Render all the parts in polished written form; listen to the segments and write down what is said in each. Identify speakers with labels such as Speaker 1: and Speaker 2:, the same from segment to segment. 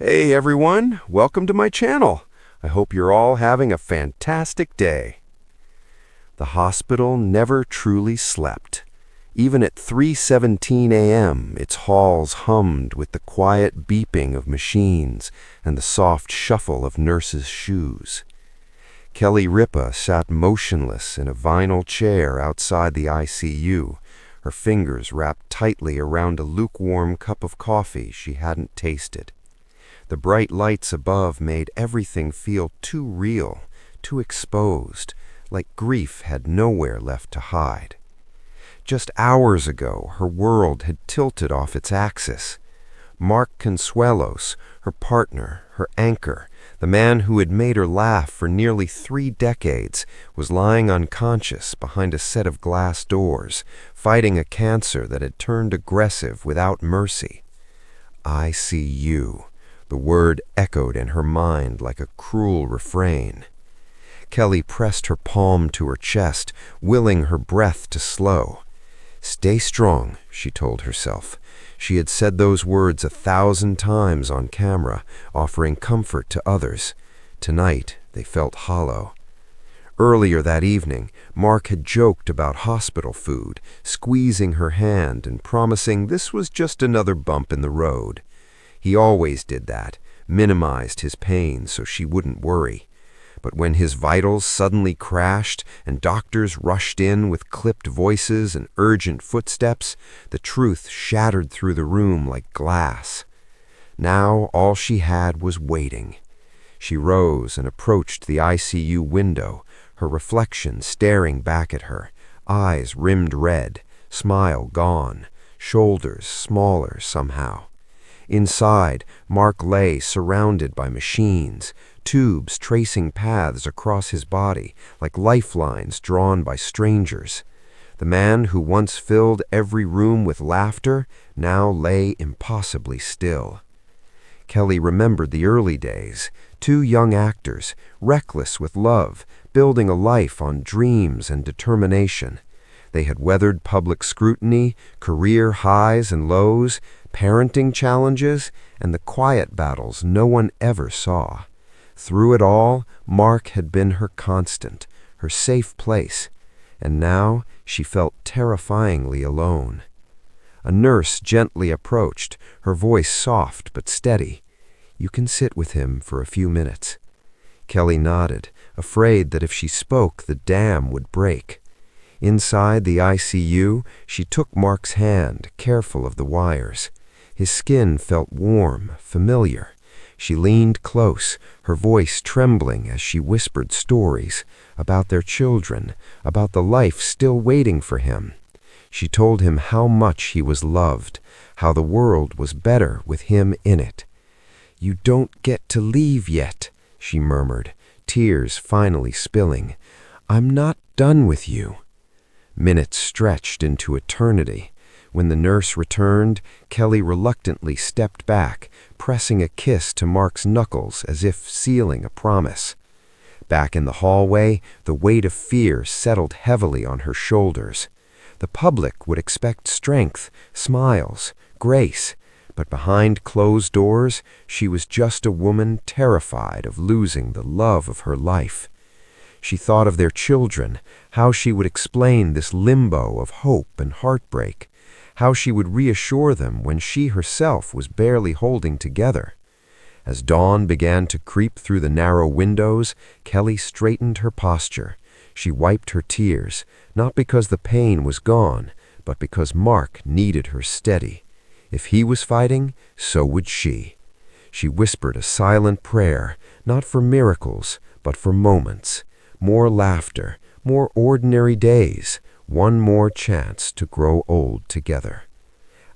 Speaker 1: Hey everyone, welcome to my channel. I hope you're all having a fantastic day. The hospital never truly slept. Even at 3:17 a.m., its halls hummed with the quiet beeping of machines and the soft shuffle of nurses' shoes. Kelly Ripa sat motionless in a vinyl chair outside the ICU, her fingers wrapped tightly around a lukewarm cup of coffee she hadn't tasted. The bright lights above made everything feel too real, too exposed, like grief had nowhere left to hide. Just hours ago, her world had tilted off its axis. Mark Consuelos, her partner, her anchor, the man who had made her laugh for nearly 3 decades, was lying unconscious behind a set of glass doors, fighting a cancer that had turned aggressive without mercy. ICU. The word echoed in her mind like a cruel refrain. Kelly pressed her palm to her chest, willing her breath to slow. "Stay strong," she told herself. She had said those words 1,000 times on camera, offering comfort to others. Tonight, they felt hollow. Earlier that evening, Mark had joked about hospital food, squeezing her hand and promising this was just another bump in the road. He always did that, minimized his pain so she wouldn't worry. But when his vitals suddenly crashed and doctors rushed in with clipped voices and urgent footsteps, the truth shattered through the room like glass. Now all she had was waiting. She rose and approached the ICU window, her reflection staring back at her, eyes rimmed red, smile gone, shoulders smaller somehow. Inside, Mark lay surrounded by machines, tubes tracing paths across his body like lifelines drawn by strangers. The man who once filled every room with laughter now lay impossibly still. Kelly remembered the early days, 2 young actors, reckless with love, building a life on dreams and determination. They had weathered public scrutiny, career highs and lows, parenting challenges, and the quiet battles no one ever saw. Through it all, Mark had been her constant, her safe place, and now she felt terrifyingly alone. A nurse gently approached, her voice soft but steady. "You can sit with him for a few minutes." Kelly nodded, afraid that if she spoke, the dam would break. Inside the ICU, she took Mark's hand, careful of the wires. His skin felt warm, familiar. She leaned close, her voice trembling as she whispered stories about their children, about the life still waiting for him. She told him how much he was loved, how the world was better with him in it. "You don't get to leave yet," she murmured, tears finally spilling. "I'm not done with you." Minutes stretched into eternity. When the nurse returned, Kelly reluctantly stepped back, pressing a kiss to Mark's knuckles as if sealing a promise. Back in the hallway, the weight of fear settled heavily on her shoulders. The public would expect strength, smiles, grace, but behind closed doors, she was just a woman terrified of losing the love of her life. She thought of their children, how she would explain this limbo of hope and heartbreak, how she would reassure them when she herself was barely holding together. As dawn began to creep through the narrow windows, Kelly straightened her posture. She wiped her tears, not because the pain was gone, but because Mark needed her steady. If he was fighting, so would she. She whispered a silent prayer, not for miracles, but for moments. More laughter, more ordinary days, one more chance to grow old together.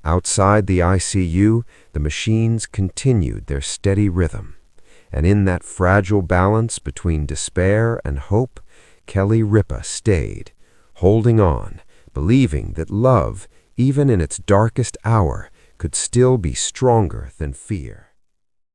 Speaker 1: Outside the ICU, the machines continued their steady rhythm. And in that fragile balance between despair and hope, Kelly Ripa stayed, holding on, believing that love, even in its darkest hour, could still be stronger than fear.